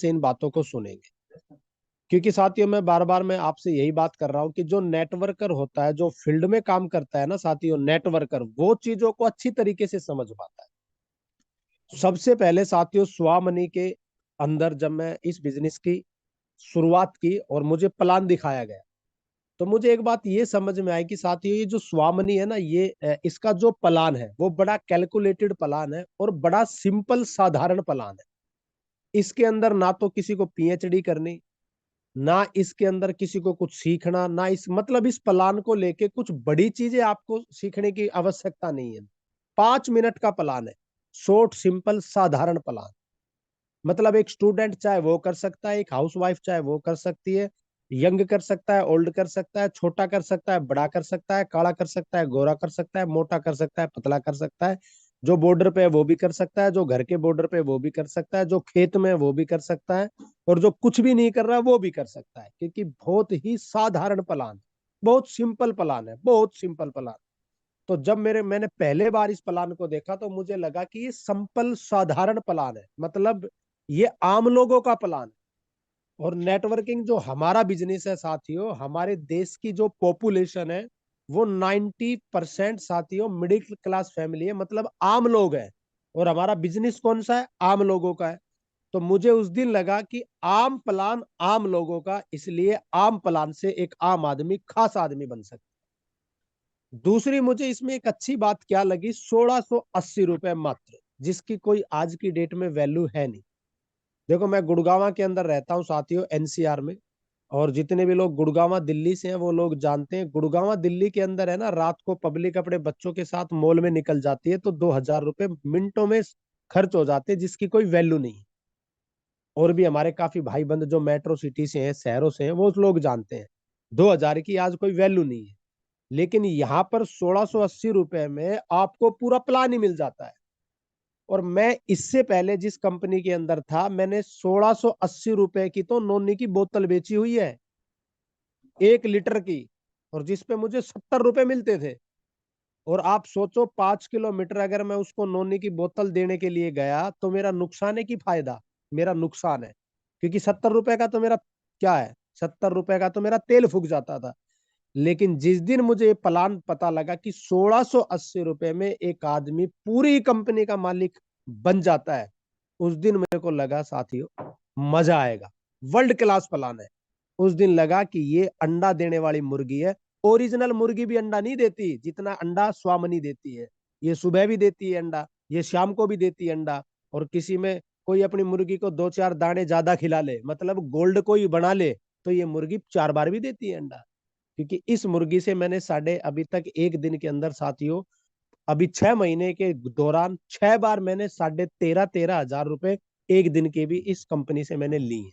से इन बातों को सुनेंगे। क्योंकि साथियों मैं आपसे यही बात कर रहा हूं कि जो नेटवर्कर होता है, जो फील्ड में काम करता है ना साथियों, नेटवर्कर वो चीजों को अच्छी तरीके से समझ पाता है। सबसे पहले साथियों, स्वामनी के अंदर जब मैं इस बिजनेस की शुरुआत की और मुझे प्लान दिखाया गया, तो मुझे एक बात ये समझ में आई कि साथियों ये जो स्वामनी है ना, ये इसका जो प्लान है वो बड़ा कैलकुलेटेड प्लान है और बड़ा सिंपल साधारण प्लान है। इसके अंदर ना तो किसी को पीएचडी करनी, ना इसके अंदर किसी को कुछ सीखना, ना इस मतलब इस प्लान को लेके कुछ बड़ी चीजें आपको सीखने की आवश्यकता नहीं है। 5 मिनट का प्लान है, शॉर्ट सिंपल साधारण प्लान। मतलब एक स्टूडेंट चाहे वो कर सकता है, एक हाउसवाइफ चाहे वो कर सकती है, यंग कर सकता है, ओल्ड कर सकता है, छोटा कर सकता है, बड़ा कर सकता है, काला कर सकता है, गोरा कर सकता है, मोटा कर सकता है, पतला कर सकता है। जो बॉर्डर पे है वो भी कर सकता है, जो घर के बॉर्डर पे वो भी कर सकता है, जो खेत में है वो भी कर सकता है, और जो कुछ भी नहीं कर रहा वो भी कर सकता है। क्योंकि बहुत ही साधारण प्लान, बहुत सिंपल प्लान है, बहुत सिंपल प्लान। तो जब मैंने पहले बार इस प्लान को देखा तो मुझे लगा कि ये सिंपल साधारण प्लान है, मतलब ये आम लोगों का प्लान है। और नेटवर्किंग जो हमारा बिजनेस है साथियों, हमारे देश की जो पॉपुलेशन है वो 90% साथियों मिडिल क्लास फैमिली है, मतलब आम लोग हैं। और हमारा बिजनेस कौन सा है? आम लोगों का है। तो मुझे उस दिन लगा कि आम प्लान आम लोगों का, इसलिए आम प्लान से एक आम आदमी खास आदमी बन सकता है। दूसरी मुझे इसमें एक अच्छी बात क्या लगी, 1680 रुपए मात्र, जिसकी कोई आज की डेट में वैल्यू है नहीं। देखो मैं गुड़गांव के अंदर रहता हूँ साथियों, एनसीआर में। और जितने भी लोग गुड़गांव दिल्ली से हैं वो लोग जानते हैं, गुड़गांव दिल्ली के अंदर है ना, रात को पब्लिक अपने बच्चों के साथ मॉल में निकल जाती है तो 2000 रुपए मिनटों में खर्च हो जाते हैं, जिसकी कोई वैल्यू नहीं है। और भी हमारे काफी भाई बंद जो मेट्रो सिटी से हैं, शहरों से हैं, वो लोग जानते हैं 2000 की आज कोई वैल्यू नहीं है। लेकिन यहाँ पर 1680 रुपए में आपको पूरा प्लान ही मिल जाता है। और मैं इससे पहले जिस कंपनी के अंदर था, मैंने 1680 रुपए की तो नोनी की बोतल बेची हुई है, 1 लीटर की, और जिसपे मुझे 70 रुपए मिलते थे। और आप सोचो 5 किलोमीटर अगर मैं उसको नोनी की बोतल देने के लिए गया तो मेरा नुकसान है कि फायदा? मेरा नुकसान है। क्योंकि 70 रुपए का तो मेरा क्या है, 70 रुपए का तो मेरा तेल फूक जाता था। लेकिन जिस दिन मुझे ये प्लान पता लगा कि 1680 रुपए में एक आदमी पूरी कंपनी का मालिक बन जाता है, उस दिन मेरे को लगा साथियों मजा आएगा, वर्ल्ड क्लास प्लान है। उस दिन लगा कि ये अंडा देने वाली मुर्गी है। ओरिजिनल मुर्गी भी अंडा नहीं देती जितना अंडा स्वामनी देती है। ये सुबह भी देती है अंडा, ये शाम को भी देती है अंडा। और किसी में कोई अपनी मुर्गी को 2-4 दाने ज्यादा खिला ले, मतलब गोल्ड को ही बना ले, तो ये मुर्गी 4 बार भी देती है अंडा। क्योंकि इस मुर्गी से मैंने साढ़े अभी तक एक दिन के अंदर साथियों, अभी 6 महीने के दौरान 6 बार मैंने 13,500 रुपए एक दिन के भी इस कंपनी से मैंने ली है।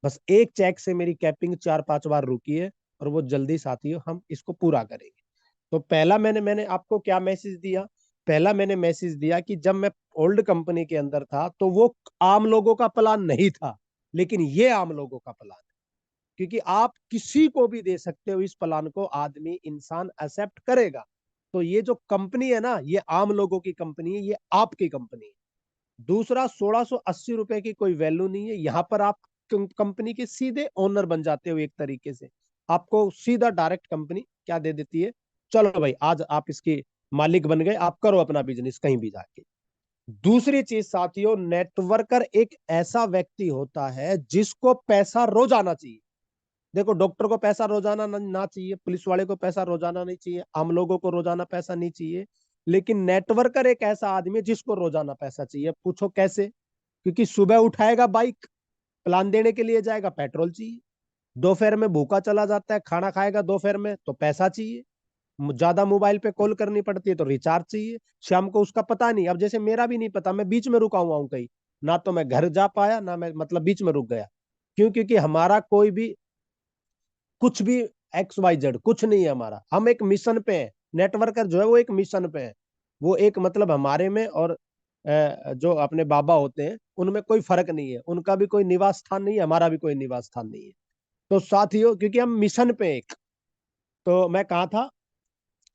बस एक चेक से मेरी कैपिंग 4-5 बार रुकी है, और वो जल्दी साथियों हम इसको पूरा करेंगे। तो पहला मैंने मैंने आपको क्या मैसेज दिया? पहला मैंने मैसेज दिया कि जब मैं ओल्ड कंपनी के अंदर था तो वो आम लोगों का प्लान नहीं था, लेकिन ये आम लोगों का प्लान। क्योंकि आप किसी को भी दे सकते हो इस प्लान को, आदमी इंसान एक्सेप्ट करेगा। तो ये जो कंपनी है ना, ये आम लोगों की कंपनी है, ये आपकी कंपनी है। दूसरा, 1680 रुपए की कोई वैल्यू नहीं है यहाँ पर। आप कंपनी के सीधे ओनर बन जाते हो एक तरीके से। आपको सीधा डायरेक्ट कंपनी क्या दे देती है, चलो भाई आज आप इसके मालिक बन गए, आप करो अपना बिजनेस कहीं भी जाके। दूसरी चीज साथियों, नेटवर्कर एक ऐसा व्यक्ति होता है जिसको पैसा रोज आना चाहिए। देखो डॉक्टर को पैसा रोजाना ना चाहिए, पुलिस वाले को पैसा रोजाना नहीं चाहिए, आम लोगों को रोजाना पैसा नहीं चाहिए। लेकिन नेटवर्कर एक ऐसा आदमी है जिसको रोजाना पैसा चाहिए। पूछो कैसे? क्योंकि सुबह उठाएगा बाइक, प्लान देने के लिए जाएगा, पेट्रोल चाहिए। दोपहर में भूखा चला जाता है, खाना खाएगा दोपहर में तो पैसा चाहिए। ज्यादा मोबाइल पे कॉल करनी पड़ती है तो रिचार्ज चाहिए। शाम को उसका पता नहीं, अब जैसे मेरा भी नहीं पता, मैं बीच में रुका हुआ हूँ कहीं, ना तो मैं घर जा पाया ना मैं मतलब बीच में रुक गया। क्यों? क्योंकि हमारा कोई भी कुछ भी XYZ कुछ नहीं है हमारा, हम एक मिशन पे हैं। नेटवर्कर जो है वो एक मिशन पे है। वो एक मतलब हमारे में और जो अपने बाबा होते हैं उनमें कोई फर्क नहीं है, उनका भी कोई निवास स्थान नहीं है, हमारा भी कोई निवास स्थान नहीं है। तो साथियों क्योंकि हम मिशन पे एक, तो मैं कहा था,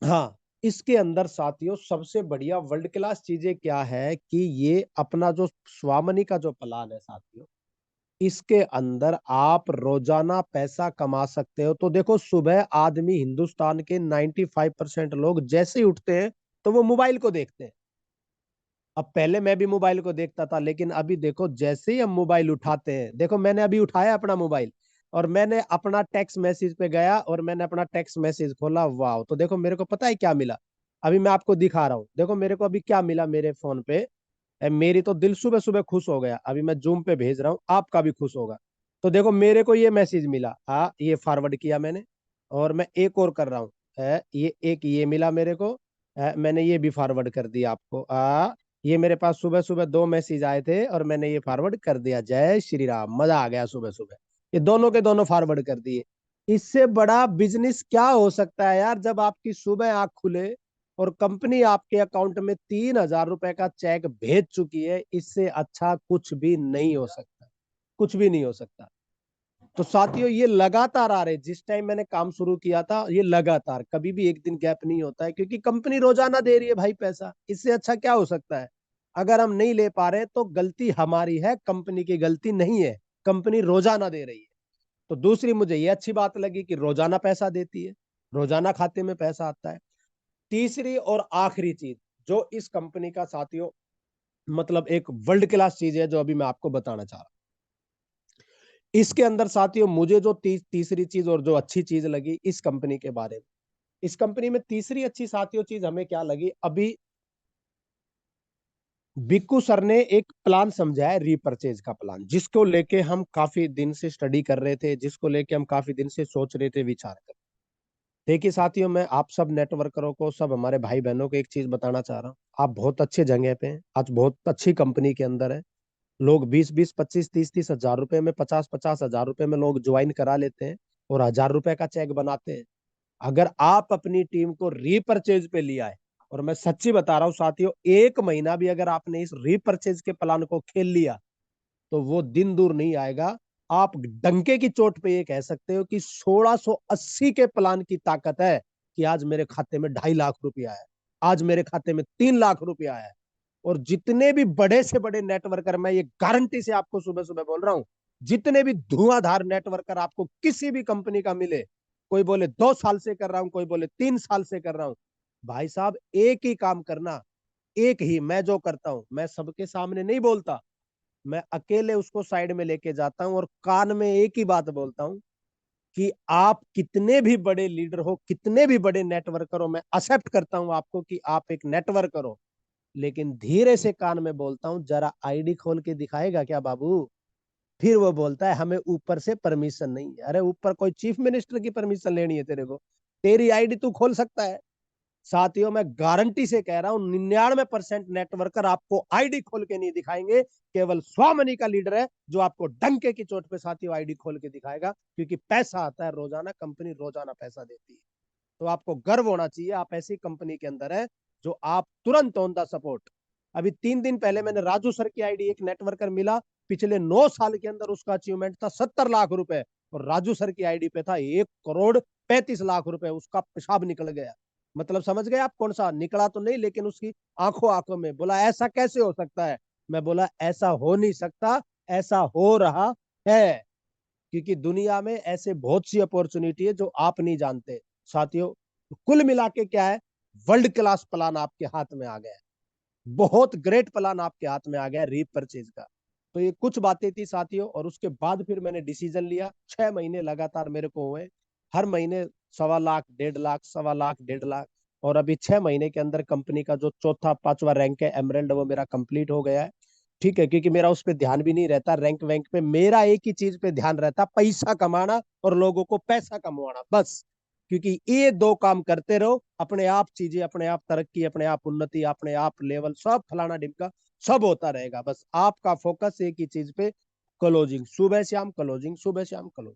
हाँ, इसके अंदर साथियों सबसे बढ़िया वर्ल्ड क्लास चीजें क्या है कि ये अपना जो स्वामनी का जो प्लान है साथियों, इसके अंदर आप रोजाना पैसा कमा सकते हो। तो देखो, सुबह आदमी, हिंदुस्तान के 95% लोग जैसे ही उठते हैं तो वो मोबाइल को देखते हैं। अब पहले मैं भी मोबाइल को देखता था, लेकिन अभी देखो, जैसे ही हम मोबाइल उठाते हैं, देखो मैंने अभी उठाया अपना मोबाइल और मैंने अपना टेक्स्ट मैसेज पे गया और मैंने अपना टेक्स्ट मैसेज खोला, वाह, तो देखो मेरे को पता है क्या मिला। अभी मैं आपको दिखा रहा हूँ, देखो मेरे को अभी क्या मिला मेरे फोन पे। मेरी तो दिल सुबह सुबह खुश हो गया। अभी मैं जूम पे भेज रहा हूँ, आपका भी खुश होगा। तो देखो मेरे को ये मैसेज मिला, हाँ, ये फॉरवर्ड किया मैंने। और मैं एक और कर रहा हूँ, ये एक ये मिला मेरे को। मैंने ये भी फॉरवर्ड कर दिया आपको। ये मेरे पास सुबह सुबह दो मैसेज आए थे और मैंने ये फॉरवर्ड कर दिया। जय श्री राम, मजा आ गया सुबह सुबह। ये दोनों के दोनों फॉरवर्ड कर दिए। इससे बड़ा बिजनेस क्या हो सकता है यार, जब आपकी सुबह आंख खुले और कंपनी आपके अकाउंट में 3,000 रुपए का चेक भेज चुकी है, इससे अच्छा कुछ भी नहीं हो सकता। कुछ भी नहीं हो सकता। तो साथियों, ये लगातार आ रहे, जिस टाइम मैंने काम शुरू किया था, ये लगातार, कभी भी एक दिन गैप नहीं होता है, क्योंकि कंपनी रोजाना दे रही है भाई पैसा। इससे अच्छा क्या हो सकता है। अगर हम नहीं ले पा रहे तो गलती हमारी है, कंपनी की गलती नहीं है। कंपनी रोजाना दे रही है। तो दूसरी मुझे ये अच्छी बात लगी कि रोजाना पैसा देती है, रोजाना खाते में पैसा आता है। तीसरी और आखिरी चीज जो इस कंपनी का साथियों, मतलब एक वर्ल्ड क्लास चीज है, जो अभी मैं आपको बताना चाह रहा हूं। इसके अंदर साथियों, मुझे जो तीसरी चीज और जो अच्छी चीज लगी इस कंपनी के बारे में, इस कंपनी में तीसरी अच्छी साथियों चीज हमें क्या लगी। अभी बिक्कू सर ने एक प्लान समझा है, रीपर्चेज का प्लान, जिसको लेके हम काफी दिन से स्टडी कर रहे थे, जिसको लेके हम काफी दिन से सोच रहे थे, विचार कर। देखिए साथियों, मैं आप सब नेटवर्करों को, सब हमारे भाई बहनों को एक चीज बताना चाह रहा हूँ। आप बहुत अच्छे जगह पे हैं, आज बहुत अच्छी कंपनी के अंदर है। लोग 20-20, 25-30 30 हजार रुपए में, 50-50 हजार रुपए में लोग ज्वाइन करा लेते हैं और 1,000 रुपए का चेक बनाते हैं। अगर आप अपनी टीम को रीपरचेज पे लिया है, और मैं सच्ची बता रहा हूँ साथियों, एक महीना भी अगर आपने इस रीपरचेज के प्लान को खेल लिया, तो वो दिन दूर नहीं आएगा। आप डंके की चोट पे ये कह सकते हो कि 1680 के प्लान की ताकत है कि आज मेरे खाते में 2.5 लाख रुपया है, आज मेरे खाते में 3 लाख रुपया है। और जितने भी बड़े से बड़े नेटवर्कर, मैं ये गारंटी से आपको सुबह सुबह बोल रहा हूं, जितने भी धुआंधार नेटवर्कर आपको किसी भी कंपनी का मिले, कोई बोले 2 साल से कर रहा हूं, कोई बोले 3 साल से कर रहा हूं, भाई साहब एक ही काम करना, एक ही। मैं जो करता हूं, मैं सबके सामने नहीं बोलता, मैं अकेले उसको साइड में लेके जाता हूं और कान में एक ही बात बोलता हूं कि आप कितने भी बड़े लीडर हो, कितने भी बड़े नेटवर्कर हो, मैं एक्सेप्ट करता हूं आपको कि आप एक नेटवर्कर हो, लेकिन धीरे से कान में बोलता हूं, जरा आईडी खोल के दिखाएगा क्या बाबू। फिर वो बोलता है हमें ऊपर से परमिशन नहीं है। अरे ऊपर कोई चीफ मिनिस्टर की परमिशन लेनी है तेरे को? तेरी आईडी तू खोल सकता है। साथियों, मैं गारंटी से कह रहा हूं, 99% नेटवर्कर आपको आईडी खोल के नहीं दिखाएंगे। केवल स्वामिनी का लीडर है जो आपको डंके की चोट पे साथियों आईडी खोल के दिखाएगा, क्योंकि पैसा आता है रोजाना, कंपनी रोजाना पैसा देती है। तो आपको गर्व होना चाहिए, आप ऐसी कंपनी के अंदर है जो आप तुरंत ऑन द सपोर्ट। अभी 3 दिन पहले मैंने राजू सर की आईडी, एक नेटवर्कर मिला, पिछले 9 साल के अंदर उसका अचीवमेंट था 70 लाख रुपए, और राजू सर की आईडी पे था 1 करोड़ 35 लाख रुपए, उसका पेशाब निकल गया। मतलब समझ गए आप, कौन सा निकला तो नहीं, लेकिन उसकी आंखों आंखों में। बोला ऐसा कैसे हो सकता है? मैं बोला ऐसा हो नहीं सकता, ऐसा हो रहा है, क्योंकि दुनिया में ऐसे बहुत सी अपॉर्चुनिटी है जो आप नहीं जानते। साथियों, कुल मिला के क्या है, वर्ल्ड क्लास प्लान आपके हाथ में आ गया है, बहुत ग्रेट प्लान आपके हाथ में आ गया रीपरचेज का। तो ये कुछ बातें थी साथियों, और उसके बाद फिर मैंने डिसीजन लिया। 6 महीने लगातार मेरे को हुए, हर महीने 1.25 लाख, 1.5 लाख, 1.25 लाख, 1.5 लाख। और अभी 6 महीने के अंदर कंपनी का जो चौथा पांचवा रैंक है एमरल्ड, वो मेरा कंप्लीट हो गया है। ठीक है, क्योंकि मेरा उस पर ध्यान भी नहीं रहता रैंक वैंक पे, मेरा एक ही चीज पे ध्यान रहता, पैसा कमाना और लोगों को पैसा कमाना, बस। क्योंकि ये दो काम करते रहो, अपने आप चीजें, अपने आप तरक्की, अपने आप उन्नति, अपने आप लेवल, सब फलाना ढिमका सब होता रहेगा। बस आपका फोकस एक ही चीज पे, क्लोजिंग, सुबह शाम क्लोजिंग, सुबह शाम क्लोजिंग।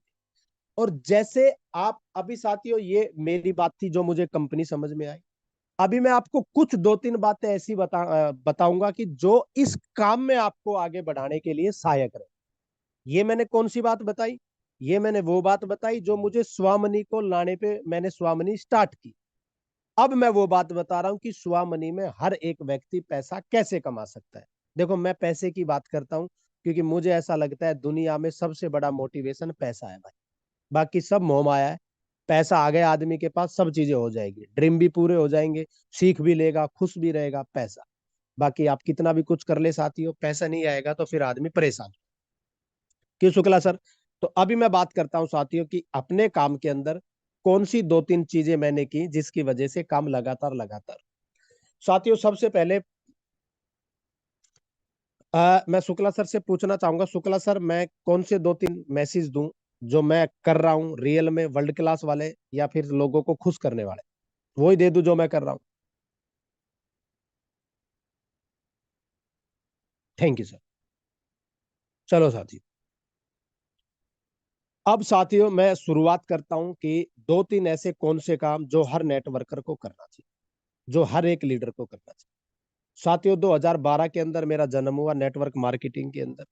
और जैसे आप अभी साथियों, ये मेरी बात थी जो मुझे कंपनी समझ में आई। अभी मैं आपको कुछ 2-3 बातें ऐसी बताऊंगा कि जो इस काम में आपको आगे बढ़ाने के लिए सहायक रहे। ये मैंने कौन सी बात बताई? ये मैंने वो बात बताई जो मुझे स्वामनी को लाने पे मैंने स्वामनी स्टार्ट की। अब मैं वो बात बता रहा हूं कि स्वामनी में हर एक व्यक्ति पैसा कैसे कमा सकता है। देखो, मैं पैसे की बात करता हूं क्योंकि मुझे ऐसा लगता है दुनिया में सबसे बड़ा मोटिवेशन पैसा है भाई। बाकी सब मोह माया है। पैसा आ गया आदमी के पास, सब चीजें हो जाएगी, ड्रीम भी पूरे हो जाएंगे, सीख भी लेगा, खुश भी रहेगा, पैसा। बाकी आप कितना भी कुछ कर ले साथियों, पैसा नहीं आएगा तो फिर आदमी परेशान। क्यों शुक्ला सर? तो अभी मैं बात करता हूं साथियों कि अपने काम के अंदर कौन सी दो तीन चीजें मैंने की जिसकी वजह से काम लगातार लगातार। साथियों सबसे पहले मैं शुक्ला सर से पूछना चाहूंगा, शुक्ला सर मैं कौन से दो तीन मैसेज दूं जो मैं कर रहा हूं रियल में वर्ल्ड क्लास वाले, या फिर लोगों को खुश करने वाले, वही दे दूं जो मैं कर रहा हूं? Thank you sir. चलो साथी, अब साथियों मैं शुरुआत करता हूं कि दो तीन ऐसे कौन से काम जो हर नेटवर्कर को करना चाहिए, जो हर एक लीडर को करना चाहिए। साथियों 2012 के अंदर मेरा जन्म हुआ नेटवर्क मार्केटिंग के अंदर।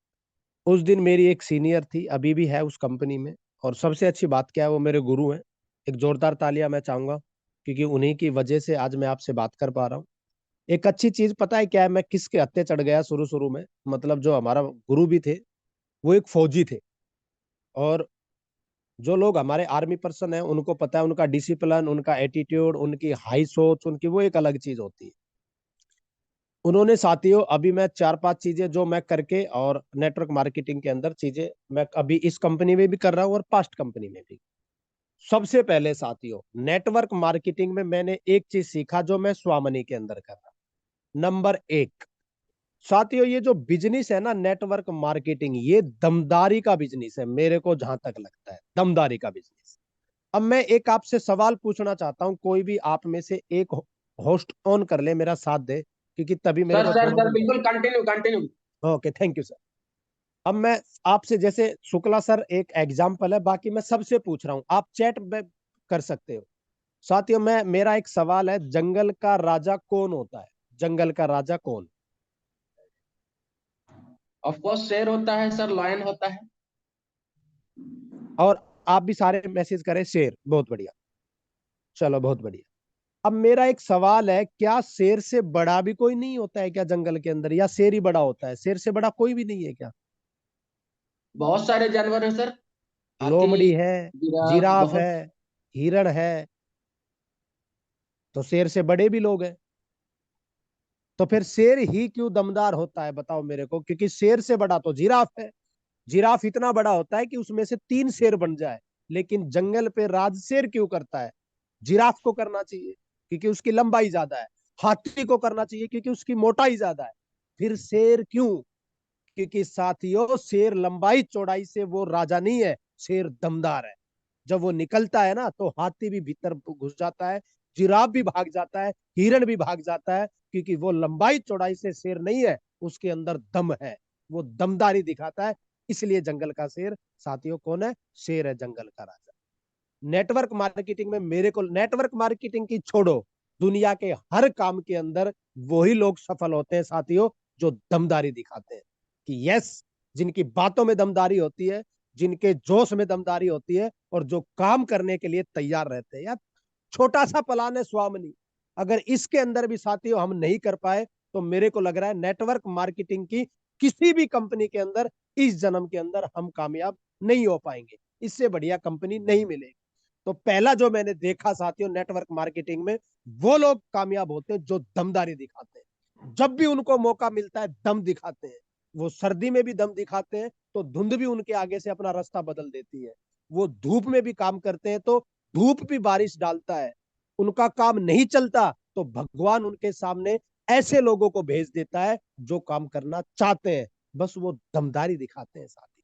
उस दिन मेरी एक सीनियर थी, अभी भी है उस कंपनी में, और सबसे अच्छी बात क्या है, वो मेरे गुरु हैं। एक जोरदार तालियां मैं चाहूंगा, क्योंकि उन्हीं की वजह से आज मैं आपसे बात कर पा रहा हूँ। एक अच्छी चीज पता है क्या है, मैं किसके हत्थे चढ़ गया शुरू शुरू में, मतलब जो हमारा गुरु भी थे वो एक फौजी थे। और जो लोग हमारे आर्मी पर्सन है उनको पता है, उनका डिसिप्लिन, उनका एटीट्यूड, उनकी हाई सोच, उनकी वो एक अलग चीज होती है। उन्होंने साथियों, अभी मैं चार पांच चीजें जो मैं करके और नेटवर्क मार्केटिंग के अंदर चीजें मैं अभी इस कंपनी में भी कर रहा हूँ और पास्ट कंपनी में भी। सबसे पहले साथियों, नेटवर्क मार्केटिंग में मैंने एक चीज सीखा जो मैं स्वामनी के अंदर कर रहा हूं। नंबर एक, साथियों ये जो बिजनेस है ना नेटवर्क मार्केटिंग, ये दमदारी का बिजनेस है मेरे को जहां तक लगता है, दमदारी का बिजनेस। अब मैं एक आपसे सवाल पूछना चाहता हूं, कोई भी आप में से एक होस्ट ऑन कर ले, मेरा साथ दे, क्योंकि तभी मेरे सर को सर थोड़ा सर बहुत। बिल्कुल continue continue. Okay thank you sir. अब मैं आपसे, जैसे शुक्ला सर एक एग्जाम्पल है, बाकी मैं सबसे पूछ रहा हूं, आप चैट में कर सकते हो। साथियों मैं, मेरा एक सवाल है, जंगल का राजा कौन होता है? जंगल का राजा कौन? ऑफ कोर्स शेर होता है सर, लायन होता है। और आप भी सारे मैसेज करें शेर, बहुत बढ़िया। चलो बहुत बढ़िया। अब मेरा एक सवाल है, क्या शेर से बड़ा भी कोई नहीं होता है क्या जंगल के अंदर, या शेर ही बड़ा होता है, शेर से बड़ा कोई भी नहीं है क्या? बहुत सारे जानवर हैं सर। हाथी, लोमड़ी है, जिराफ, जिराफ है, बहुत। हिरण है, तो शेर से बड़े भी लोग हैं। तो फिर शेर ही क्यों दमदार होता है बताओ मेरे को? क्योंकि शेर से बड़ा तो जिराफ है। जिराफ इतना बड़ा होता है कि उसमें से तीन शेर बन जाए, लेकिन जंगल पे राज शेर क्यों करता है? जिराफ को करना चाहिए क्योंकि उसकी लंबाई ज्यादा है। हाथी को करना चाहिए क्योंकि उसकी मोटाई ज्यादा है। फिर शेर क्यों? क्योंकि साथियों शेर लंबाई चौड़ाई से वो राजा नहीं है, शेर दमदार है। जब वो निकलता है ना तो हाथी भी भीतर घुस जाता है, जिराफ भी भाग जाता है, हिरण भी भाग जाता है, क्योंकि वो लंबाई चौड़ाई से शेर नहीं है, उसके अंदर दम है, वो दमदारी दिखाता है। इसलिए जंगल का शेर साथियों कौन है? शेर है जंगल का राजा। नेटवर्क मार्केटिंग में मेरे को, नेटवर्क मार्केटिंग की छोड़ो, दुनिया के हर काम के अंदर वही लोग सफल होते हैं साथियों जो दमदारी दिखाते हैं। कि यस, जिनकी बातों में दमदारी होती है, जिनके जोश में दमदारी होती है, और जो काम करने के लिए तैयार रहते हैं। यार छोटा सा प्लान है स्वामिनी, अगर इसके अंदर भी साथियों हम नहीं कर पाए, तो मेरे को लग रहा है नेटवर्क मार्केटिंग की किसी भी कंपनी के अंदर इस जन्म के अंदर हम कामयाब नहीं हो पाएंगे, इससे बढ़िया कंपनी नहीं मिलेगी। तो पहला जो मैंने देखा साथियों नेटवर्क मार्केटिंग में, वो लोग कामयाब होते हैं जो दमदारी दिखाते हैं। जब भी उनको मौका मिलता है दम दिखाते हैं। वो सर्दी में भी दम दिखाते हैं तो धुंध भी उनके आगे से अपना रास्ता बदल देती है। वो धूप में भी काम करते हैं तो धूप भी बारिश डालता है। उनका काम नहीं चलता तो भगवान उनके सामने ऐसे लोगों को भेज देता है जो काम करना चाहते हैं, बस वो दमदारी दिखाते हैं साथी।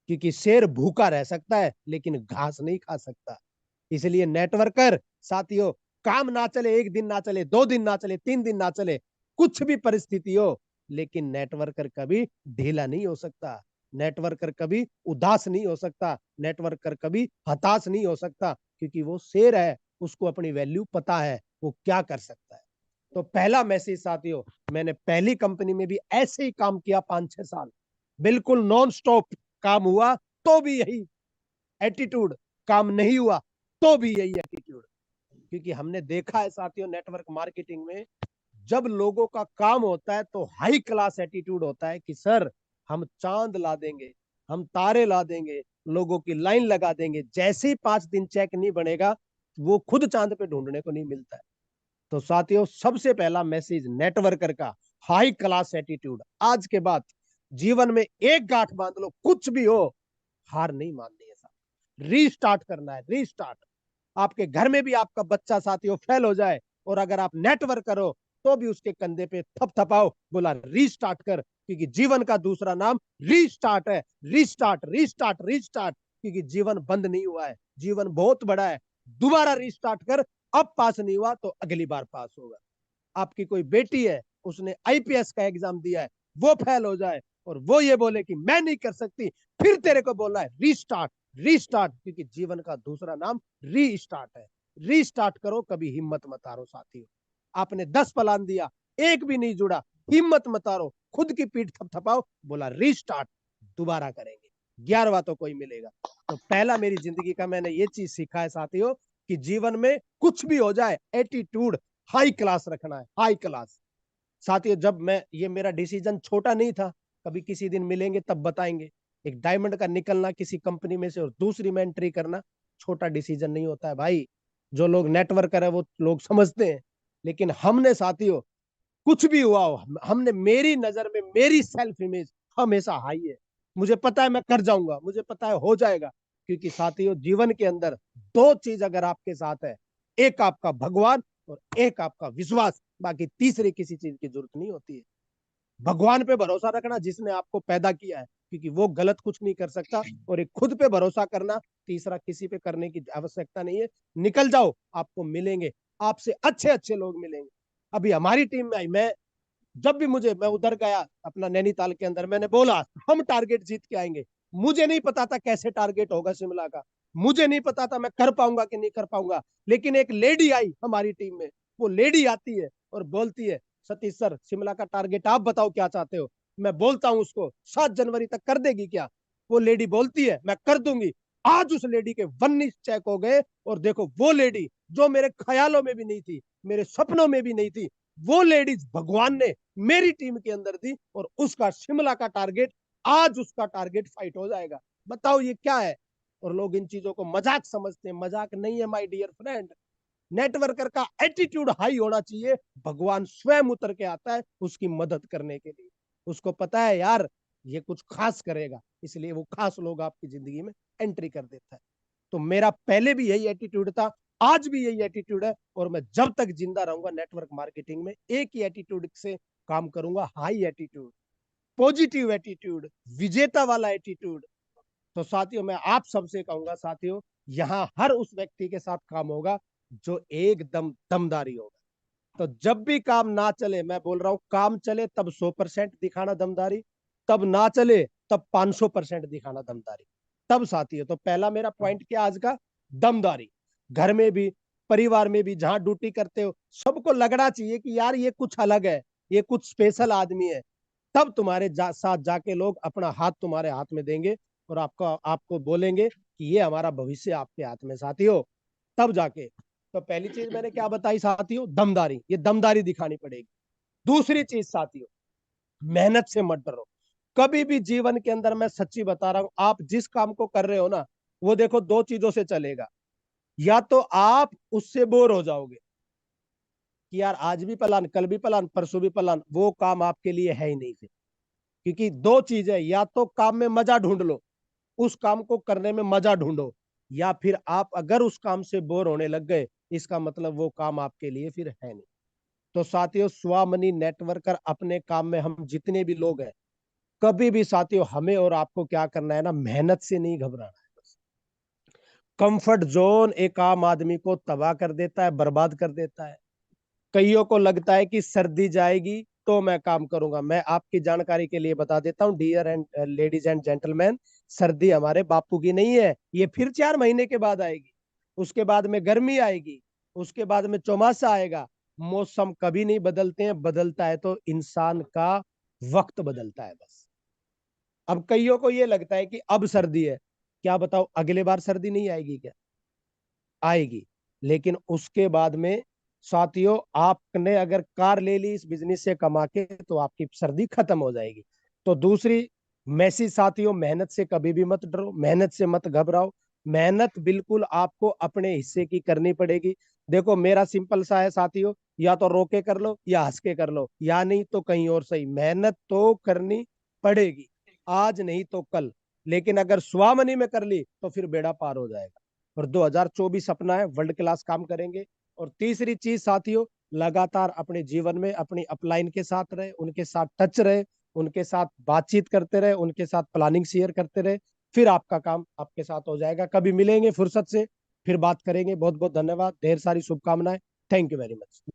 क्योंकि शेर भूखा रह सकता है लेकिन घास नहीं खा सकता। इसलिए नेटवर्कर साथियों, काम ना चले, एक दिन ना चले, दो दिन ना चले, तीन दिन ना चले, कुछ भी परिस्थिति हो, लेकिन नेटवर्कर कभी ढीला नहीं हो सकता। नेटवर्कर कभी उदास नहीं हो सकता। नेटवर्कर कभी हताश नहीं हो सकता, क्योंकि वो शेर है, उसको अपनी वैल्यू पता है, वो क्या कर सकता है। तो पहला मैसेज साथियों, मैंने पहली कंपनी में भी ऐसे ही काम किया 5-6 साल, बिल्कुल नॉन स्टॉप काम हुआ तो भी यही एटीट्यूड, काम नहीं हुआ तो भी यही एटीट्यूड। क्योंकि हमने देखा है साथियों नेटवर्क मार्केटिंग में, जब लोगों का काम होता है तो हाई क्लास एटीट्यूड होता है कि सर हम चांद ला देंगे, हम तारे ला देंगे, लोगों की लाइन लगा देंगे, जैसे ही 5 दिन चेक नहीं बनेगा वो खुद चांद पे ढूंढने को नहीं मिलता है। तो साथियों, सबसे पहला मैसेज नेटवर्कर का, हाई क्लास एटीट्यूड। आज के बाद जीवन में एक गांठ बांध लो, कुछ भी हो, हार नहीं माननी है साहब, रीस्टार्ट करना है, रीस्टार्ट। आपके घर में भी आपका बच्चा साथियों फेल हो जाए और अगर आप नेटवर्क करो तो भी उसके कंधे पे थपथपाओ, बोला रीस्टार्ट कर, क्योंकि जीवन का दूसरा नाम रीस्टार्ट है। रीस्टार्ट, रीस्टार्ट, रीस्टार्ट, क्योंकि जीवन बंद नहीं हुआ है, जीवन बहुत बड़ा है। दोबारा रीस्टार्ट कर। अब पास नहीं हुआ तो अगली बार पास होगा। आपकी कोई बेटी है, उसने आईपीएस का एग्जाम दिया है, वो फेल हो जाए और वो ये बोले कि मैं नहीं कर सकती, फिर तेरे को बोलना है रीस्टार्ट, रीस्टार्ट, क्योंकि जीवन का दूसरा नाम रीस्टार्ट है। रीस्टार्ट करो, कभी हिम्मत मत हारो साथियों। आपने 10 प्लान दिया, एक भी नहीं जुड़ा, हिम्मत मत हारो, खुद की पीठ थपथपाओ, बोला रीस्टार्ट, दोबारा करेंगे, 11वां तो कोई मिलेगा। तो पहला मेरी जिंदगी का मैंने ये चीज सीखा है साथियों, कि जीवन में कुछ भी हो जाए, एटीट्यूड हाई क्लास रखना है, हाई क्लास। साथियों, जब मैं, ये मेरा डिसीजन छोटा नहीं था, कभी किसी दिन मिलेंगे तब बताएंगे। एक डायमंड का निकलना किसी कंपनी में से और दूसरी में एंट्री करना छोटा डिसीजन नहीं होता है भाई। जो लोग नेटवर्कर है वो लोग समझते हैं, लेकिन हमने साथियों, कुछ भी हुआ हो, हमने, मेरी नजर में मेरी सेल्फ इमेज हमेशा हाई है। मुझे पता है मैं कर जाऊंगा, मुझे पता है हो जाएगा, क्योंकि साथियों जीवन के अंदर दो चीज अगर आपके साथ है, एक आपका भगवान और एक आपका विश्वास, बाकी तीसरी किसी चीज की जरूरत नहीं होती है। भगवान पे भरोसा रखना जिसने आपको पैदा किया है, क्योंकि वो गलत कुछ नहीं कर सकता, और एक खुद पे भरोसा करना, तीसरा किसी पे करने की आवश्यकता नहीं है। निकल जाओ, आपको मिलेंगे, आपसे अच्छे अच्छे लोग मिलेंगे। अभी हमारी टीम में आई, मैं जब भी मैं उधर गया अपना नैनीताल के अंदर, मैंने बोला हम टारगेट जीत के आएंगे। मुझे नहीं पता था कैसे टारगेट होगा शिमला का, मुझे नहीं पता था मैं कर पाऊंगा कि नहीं कर पाऊंगा, लेकिन एक लेडी आई हमारी टीम में। वो लेडी आती है और बोलती है, सतीश सर शिमला का टारगेट आप बताओ क्या चाहते हो। मैं बोलता हूं उसको 7 जनवरी तक कर देगी क्या। वो लेडी बोलती है मैं कर दूंगी। आज उस लेडी के 19 चेक हो गए, और देखो वो लेडी जो मेरे ख्यालों में भी नहीं थी, मेरे सपनों में भी नहीं थी, वो लेडीज भगवान ने मेरी टीम के अंदर थी, और उसका शिमला का टारगेट, आज उसका टारगेट फाइट हो जाएगा। बताओ ये क्या है। और लोग इन चीजों को मजाक समझते हैं, मजाक नहीं है माय डियर फ्रेंड। नेटवर्कर का एटीट्यूड हाई होना चाहिए। भगवान स्वयं उतर के आता है उसकी मदद करने के लिए। उसको पता है यार ये कुछ खास करेगा, इसलिए वो खास लोग आपकी जिंदगी में एंट्री कर देता है। तो मेरा पहले भी यही एटीट्यूड था, आज भी यही एटीट्यूड है, और मैं जब तक जिंदा रहूंगा नेटवर्क मार्केटिंग में एक ही एटीट्यूड से काम करूंगा, हाई एटीट्यूड, पॉजिटिव एटीट्यूड, विजेता वाला एटीट्यूड। तो साथियों, मैं आप सबसे कहूंगा साथियों, यहाँ हर उस व्यक्ति के साथ काम होगा जो एकदम दमदारी होगा। तो जब भी काम ना चले, मैं बोल रहा हूं, काम चले तब 100% दिखाना दमदारी, तब ना चले तब 500% दिखाना दमदारी। तब साथियों, तो पहला मेरा पॉइंट क्या आज का, दमदारी। घर में भी, परिवार में भी, जहां ड्यूटी करते हो, सबको लगना चाहिए कि यार ये कुछ अलग है, ये कुछ स्पेशल आदमी है। तब तुम्हारे साथ जाके लोग अपना हाथ तुम्हारे हाथ में देंगे और आपको बोलेंगे कि ये हमारा भविष्य आपके हाथ में साथियों। तब जाके, तो पहली चीज मैंने क्या बताई साथियों, दमदारी, ये दमदारी दिखानी पड़ेगी। दूसरी चीज साथियों, मेहनत से मत डरो। कभी भी जीवन के अंदर, मैं सच्ची बता रहा हूं, आप जिस काम को कर रहे हो ना, वो देखो दो चीजों से चलेगा। या तो आप उससे बोर हो जाओगे कि यार आज भी प्लान, कल भी प्लान, परसों भी प्लान, वो काम आपके लिए है ही नहीं फिर। क्योंकि दो चीज है, या तो काम में मजा ढूंढ लो, उस काम को करने में मजा ढूंढो, या फिर आप अगर उस काम से बोर होने लग गए, इसका मतलब वो काम आपके लिए फिर है नहीं। तो साथियों, स्वामनी नेटवर्कर अपने काम में हम जितने भी लोग हैं, कभी भी साथियों हमें और आपको क्या करना है ना, मेहनत से नहीं घबराना है बस। कंफर्ट जोन एक आम आदमी को तबाह कर देता है, बर्बाद कर देता है। कईयों को लगता है कि सर्दी जाएगी तो मैं काम करूंगा। मैं आपकी जानकारी के लिए बता देता हूं dear and ladies and gentlemen, सर्दी हमारे बापू की नहीं है, ये फिर 4 महीने के बाद आएगी। उसके बाद में गर्मी आएगी, उसके बाद में चौमासा आएगा। मौसम कभी नहीं बदलते हैं, बदलता है तो इंसान का वक्त बदलता है बस। अब कईयों को ये लगता है कि अब सर्दी है, क्या बताओ अगले बार सर्दी नहीं आएगी क्या, आएगी। लेकिन उसके बाद में साथियों, आपने अगर कार ले ली इस बिजनेस से कमा के, तो आपकी सर्दी खत्म हो जाएगी। तो दूसरी मैसी साथियों, मेहनत से कभी भी मत डरो, मेहनत से मत घबराओ। मेहनत बिल्कुल आपको अपने हिस्से की करनी पड़ेगी। देखो मेरा सिंपल सा है साथियों, या तो रो के कर लो या हंस के कर लो, या नहीं तो कहीं और सही, मेहनत तो करनी पड़ेगी, आज नहीं तो कल। लेकिन अगर स्वामनी में कर ली तो फिर बेड़ा पार हो जाएगा। और 2024 अपना है, वर्ल्ड क्लास काम करेंगे। और तीसरी चीज साथियों, लगातार अपने जीवन में अपनी अपलाइन के साथ रहे, उनके साथ टच रहे, उनके साथ बातचीत करते रहे, उनके साथ प्लानिंग शेयर करते रहे, फिर आपका काम आपके साथ हो जाएगा। कभी मिलेंगे फुर्सत से, फिर बात करेंगे। बहुत बहुत धन्यवाद, ढेर सारी शुभकामनाएं। Thank you very much.